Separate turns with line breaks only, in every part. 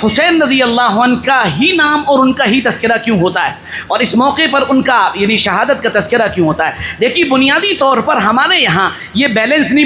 حسین رضی اللہ عنہ کا ہی نام اور ان کا ہی تذکرہ کیوں ہوتا ہے اور اس موقع پر ان کا یعنی شہادت کا تذکرہ کیوں ہوتا ہے؟ دیکھیے بنیادی طور پر ہمارے یہاں یہ بیلنس نہیں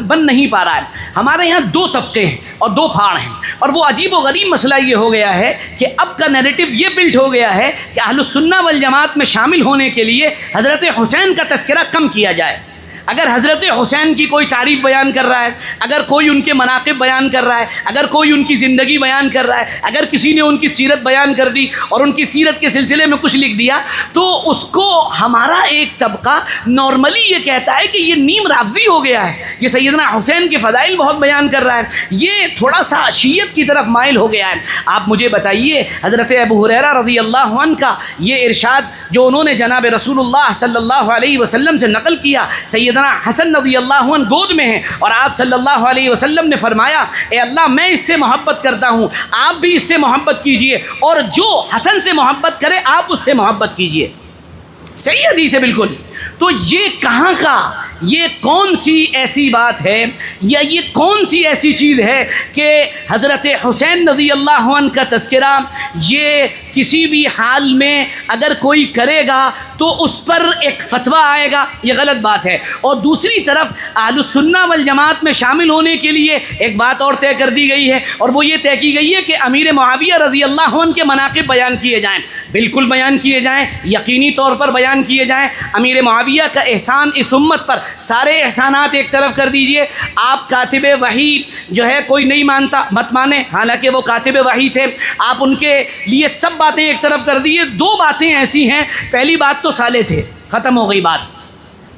بن نہیں پا رہا ہے. ہمارے یہاں دو طبقے ہیں اور دو پھاڑ ہیں، اور وہ عجیب و غریب مسئلہ یہ ہو گیا ہے کہ اب کا نیریٹو یہ بلڈ ہو گیا ہے کہ اہل السنہ والجماعت میں شامل ہونے کے لیے حضرت حسین کا تذکرہ کم کیا جائے. اگر حضرت حسین کی کوئی تعریف بیان کر رہا ہے، اگر کوئی ان کے مناقب بیان کر رہا ہے، اگر کوئی ان کی زندگی بیان کر رہا ہے، اگر کسی نے ان کی سیرت بیان کر دی اور ان کی سیرت کے سلسلے میں کچھ لکھ دیا، تو اس کو ہمارا ایک طبقہ نارملی یہ کہتا ہے کہ یہ نیم رافضی ہو گیا ہے، یہ سیدنا حسین کے فضائل بہت بیان کر رہا ہے، یہ تھوڑا سا شیعت کی طرف مائل ہو گیا ہے. آپ مجھے بتائیے حضرت ابو ہریرہ رضی اللہ عنہ کا یہ ارشاد جو انہوں نے جناب رسول اللہ صلی اللہ علیہ وسلم سے نقل کیا، سیدنا حسن رضی اللہ عنہ گود میں ہیں اور آپ صلی اللہ علیہ وسلم نے فرمایا اے اللہ میں اس سے محبت کرتا ہوں، آپ بھی اس سے محبت کیجئے، اور جو حسن سے محبت کرے آپ اس سے محبت کیجئے. صحیح حدیث ہے بالکل. تو یہ کہاں کا، یہ کون سی ایسی بات ہے یا یہ کون سی ایسی چیز ہے کہ حضرت حسین رضی اللہ عنہ کا تذکرہ یہ کسی بھی حال میں اگر کوئی کرے گا تو اس پر ایک فتویٰ آئے گا؟ یہ غلط بات ہے. اور دوسری طرف اہل السنہ والجماعت میں شامل ہونے کے لیے ایک بات اور طے کر دی گئی ہے، اور وہ یہ طے کی گئی ہے کہ امیر معاویہ رضی اللہ عنہ کے مناقب بیان کیے جائیں. بالکل بیان کیے جائیں، یقینی طور پر بیان کیے جائیں. امیر معاویہ کا احسان اس امت پر، سارے احسانات ایک طرف کر دیجئے. آپ کاتب وحی جو ہے کوئی نہیں مانتا، مت مانے، حالانکہ وہ کاتب وحی تھے. آپ ان کے لیے سب باتیں ایک طرف کر دیجئے. دو باتیں ایسی ہیں، پہلی بات تو صالح تھے، ختم ہو گئی بات.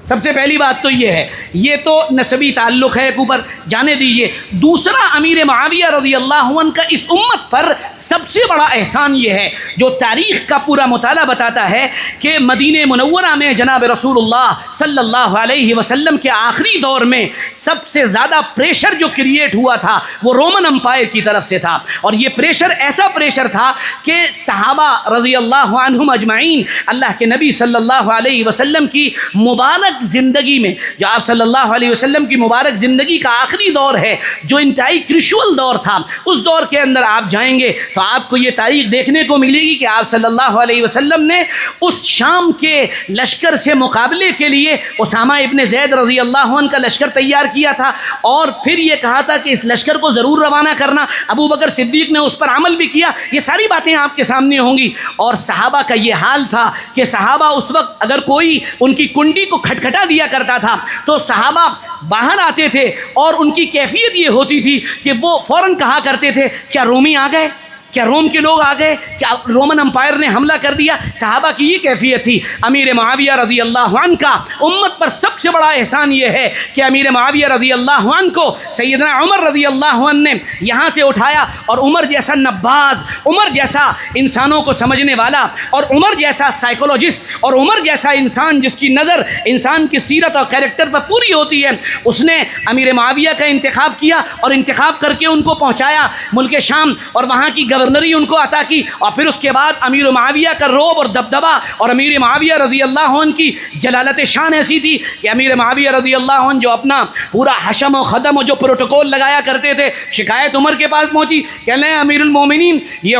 سب سے پہلی بات تو یہ ہے، یہ تو نسبی تعلق ہے ایک اوپر، جانے دیجیے. دوسرا امیر معاویہ رضی اللہ عنہ کا اس امت پر سب سے بڑا احسان یہ ہے جو تاریخ کا پورا مطالعہ بتاتا ہے کہ مدینہ منورہ میں جناب رسول اللہ صلی اللہ علیہ وسلم کے آخری دور میں سب سے زیادہ پریشر جو کریٹ ہوا تھا وہ رومن امپائر کی طرف سے تھا. اور یہ پریشر ایسا پریشر تھا کہ صحابہ رضی اللہ عنہم اجمعین اللہ کے نبی صلی اللہ علیہ وسلم کی مبارک زندگی میں، جو آپ صلی اللہ علیہ وسلم کی مبارک زندگی کا آخری دور ہے، جو انتہائی کریشول دور تھا، اس دور کے اندر آپ جائیں گے تو آپ کو یہ تاریخ دیکھنے کو ملے گی کہ آپ صلی اللہ علیہ وسلم نے اس شام کے لشکر سے مقابلے کے لیے اسامہ ابن زید رضی اللہ عنہ کا لشکر تیار کیا تھا، اور پھر یہ کہا تھا کہ اس لشکر کو ضرور روانہ کرنا. ابو بکر صدیق نے اس پر عمل بھی کیا. یہ ساری باتیں آپ کے سامنے ہوں گی. اور صحابہ کا یہ حال تھا کہ صحابہ اس وقت اگر کوئی ان کی کنڈی کو کھٹکھٹا دیا کرتا تھا تو صحابہ باہر آتے تھے اور ان کی کیفیت یہ ہوتی تھی کہ وہ فوراً کہا کرتے تھے کیا رومی آ گئے، کیا روم کے لوگ آ گئے، کیا رومن امپائر نے حملہ کر دیا. صحابہ کی یہ کیفیت تھی. امیر معاویہ رضی اللہ عنہ کا امت پر سب سے بڑا احسان یہ ہے کہ امیر معاویہ رضی اللہ عنہ کو سیدنا عمر رضی اللہ عنہ نے یہاں سے اٹھایا، اور عمر جیسا نباز، عمر جیسا انسانوں کو سمجھنے والا، اور عمر جیسا سائیکولوجسٹ، اور عمر جیسا انسان جس کی نظر انسان کی سیرت اور کیریکٹر پر پوری ہوتی ہے، اس نے امیر معاویہ کا انتخاب کیا اور انتخاب کر کے ان کو پہنچایا ملک شام، اور وہاں کی گورنری ان کو عطا کی. اور پھر اس کے بعد امیر معاویہ کا روب اور دبدبہ، اور امیر معاویہ رضی اللہ عنہ کی جلالت شان ایسی تھی کہ امیر معاویہ رضی اللہ عنہ جو اپنا پورا حشم و خدم و جو پروٹوکول لگایا کرتے تھے، شکایت عمر کے پاس پہنچی، کہنے امیر المومنین یہ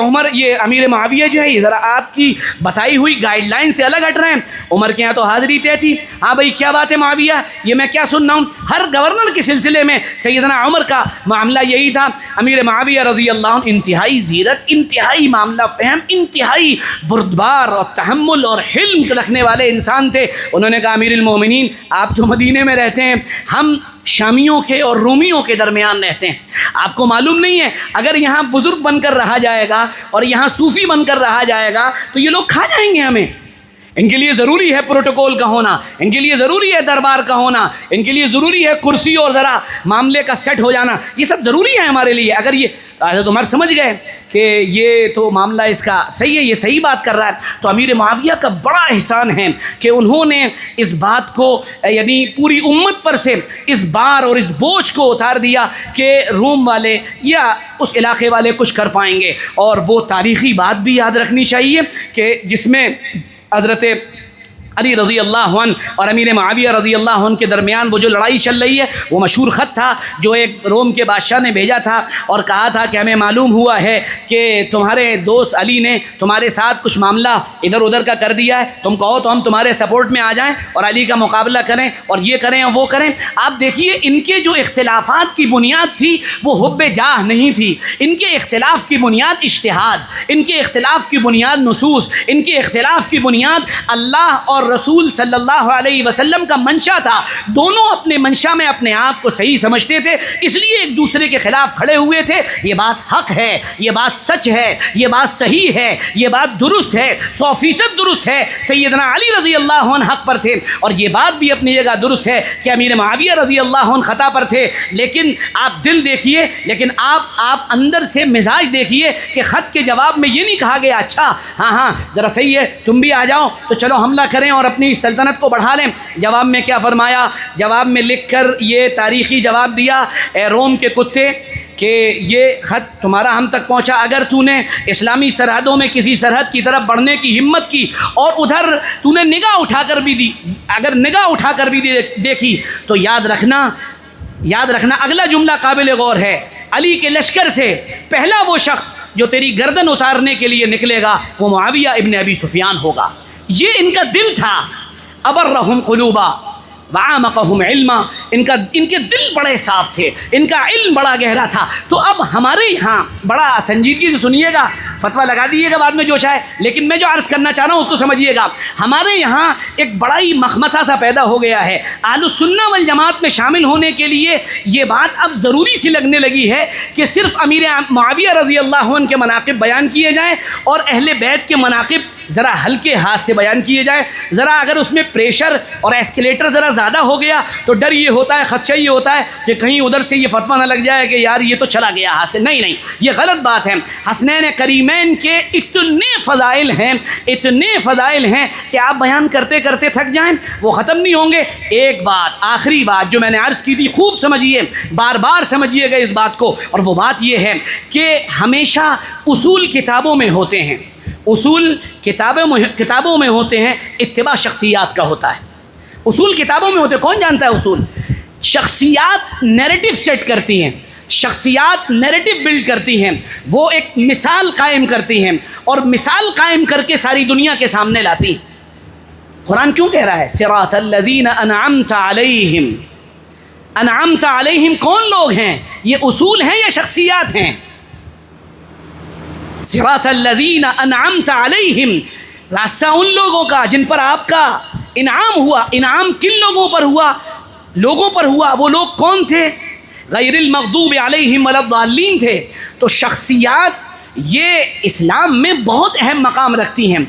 امیر معاویہ جو ہے یہ ذرا آپ کی بتائی ہوئی گائیڈ لائن سے الگ ہٹ رہے ہیں. عمر کے یہاں تو حاضری طے تھی. ہاں بھائی کیا بات ہے معاویہ، یہ میں کیا سن رہا ہوں. ہر گورنر کے سلسلے میں سیدنا عمر کا معاملہ یہی تھا. امیر معاویہ رضی اللہ عنہ انتہائی زیرک، انتہائی معاملہ فہم، انتہائی بردبار اور تحمل اور حلم رکھنے والے انسان تھے. انہوں نے کہا امیر المومنین آپ تو مدینے میں رہتے ہیں، ہم شامیوں کے اور رومیوں کے درمیان رہتے ہیں. آپ کو معلوم نہیں ہے اگر یہاں بزرگ بن کر رہا جائے گا اور یہاں صوفی بن کر رہا جائے گا تو یہ لوگ کھا جائیں گے ہمیں. ان کے لیے ضروری ہے پروٹوکول کا ہونا، ان کے لیے ضروری ہے دربار کا ہونا، ان کے لیے ضروری ہے کرسی اور ذرا معاملے کا سیٹ ہو جانا. یہ سب ضروری ہے ہمارے لیے. اگر یہ حضرت عمر سمجھ گئے کہ یہ تو معاملہ اس کا صحیح ہے، یہ صحیح بات کر رہا ہے، تو امیر معاویہ کا بڑا احسان ہے کہ انہوں نے اس بات کو یعنی پوری امت پر سے اس بار اور اس بوجھ کو اتار دیا کہ روم والے یا اس علاقے والے کچھ کر پائیں گے. اور وہ تاریخی بات بھی یاد رکھنی چاہیے کہ جس میں حضرت علی رضی اللہ عنہ اور امیر معاویہ رضی اللہ عنہ کے درمیان وہ جو لڑائی چل رہی ہے، وہ مشہور خط تھا جو ایک روم کے بادشاہ نے بھیجا تھا اور کہا تھا کہ ہمیں معلوم ہوا ہے کہ تمہارے دوست علی نے تمہارے ساتھ کچھ معاملہ ادھر ادھر کا کر دیا ہے، تم کہو تو ہم تمہارے سپورٹ میں آ جائیں اور علی کا مقابلہ کریں اور یہ کریں اور وہ کریں۔ آپ دیکھیے ان کے جو اختلافات کی بنیاد تھی وہ حب جاہ نہیں تھی، ان کے اختلاف کی بنیاد اجتہاد، ان کے اختلاف کی بنیاد نصوص، ان کے اختلاف کی بنیاد اللہ اور رسول صلی اللہ علیہ وسلم کا منشا تھا۔ دونوں اپنے منشا میں اپنے آپ کو صحیح سمجھتے تھے، اس لیے ایک دوسرے کے خلاف کھڑے ہوئے تھے۔ یہ بات حق ہے، یہ بات سچ ہے، یہ بات صحیح ہے، یہ بات درست ہے، 100% درست ہے۔ سیدنا علی رضی اللہ عنہ حق پر تھے اور یہ بات بھی اپنی جگہ درست ہے کہ امیر معاویہ رضی اللہ عنہ خطا پر تھے، لیکن آپ دل دیکھیے، لیکن آپ اندر سے مزاج دیکھیے کہ خط کے جواب میں یہ نہیں کہا گیا اچھا ہاں ذرا صحیح ہے تم بھی آ جاؤ تو چلو حملہ کریں اور اپنی سلطنت کو بڑھا لیں۔ جواب میں کیا فرمایا؟ جواب میں لکھ کر یہ تاریخی جواب دیا، اے روم کے کتے کہ یہ خط تمہارا ہم تک پہنچا، اگر تو نے اسلامی سرحدوں میں کسی سرحد کی طرف بڑھنے کی ہمت کی اور ادھر تو نے نگاہ اٹھا کر بھی دی، اگر نگاہ اٹھا کر بھی دیکھی تو یاد رکھنا اگلا جملہ قابل غور ہے، علی کے لشکر سے پہلا وہ شخص جو تیری گردن اتارنے کے لیے نکلے گا وہ معاویہ ابن ابی سفیان ہوگا۔ یہ ان کا دل تھا، ابرہم قلوبا وعامقہم علما، ان کے دل بڑے صاف تھے، ان کا علم بڑا گہرا تھا۔ تو اب ہمارے یہاں بڑا سنجیدگی سے سنیے گا، فتویٰ لگا دیجیے گا بعد میں جو چاہے، لیکن میں جو عرض کرنا چاہ رہا ہوں اس کو سمجھیے گا۔ ہمارے یہاں ایک بڑا ہی مخمصہ سا پیدا ہو گیا ہے، اہل السنہ والجماعت میں شامل ہونے کے لیے یہ بات اب ضروری سی لگنے لگی ہے کہ صرف امیر معاویہ رضی اللہ عنہ کے مناقب بیان کیے جائیں اور اہل بیت کے مناقب ذرا ہلکے ہاتھ سے بیان کیے جائے۔ ذرا اگر اس میں پریشر اور ایسکیلیٹر ذرا زیادہ ہو گیا تو ڈر یہ ہوتا ہے، خدشہ یہ ہوتا ہے کہ کہیں ادھر سے یہ فتویٰ نہ لگ جائے کہ یار یہ تو چلا گیا ہاتھ سے۔ نہیں، یہ غلط بات ہے۔ حسنین کریمین کے اتنے فضائل ہیں کہ آپ بیان کرتے کرتے تھک جائیں، وہ ختم نہیں ہوں گے۔ ایک بات، آخری بات جو میں نے عرض کی تھی، خوب سمجھیے، بار بار سمجھیے گا اس بات کو، اور وہ بات یہ ہے کہ ہمیشہ اصول کتابوں میں ہوتے ہیں، اصول کتابوں میں ہوتے ہیں، اتباع شخصیات کا ہوتا ہے۔ اصول کتابوں میں ہوتے ہیں، کون جانتا ہے اصول؟ شخصیات نیریٹو سیٹ کرتی ہیں، شخصیات نیریٹو بلڈ کرتی ہیں، وہ ایک مثال قائم کرتی ہیں اور مثال قائم کر کے ساری دنیا کے سامنے لاتی ہیں۔ قرآن کیوں کہہ رہا ہے صراط الذین انعمت علیہم؟ انعمت علیہم کون لوگ ہیں؟ یہ اصول ہیں یا شخصیات ہیں؟ صراط الذین انعمت علیہم، راستہ ان لوگوں کا جن پر آپ کا انعام ہوا۔ انعام کن لوگوں پر ہوا؟ لوگوں پر ہوا۔ وہ لوگ کون تھے؟ غیر المغضوب علیہم ولا الضالین تھے۔ تو شخصیات یہ اسلام میں بہت اہم مقام رکھتی ہیں۔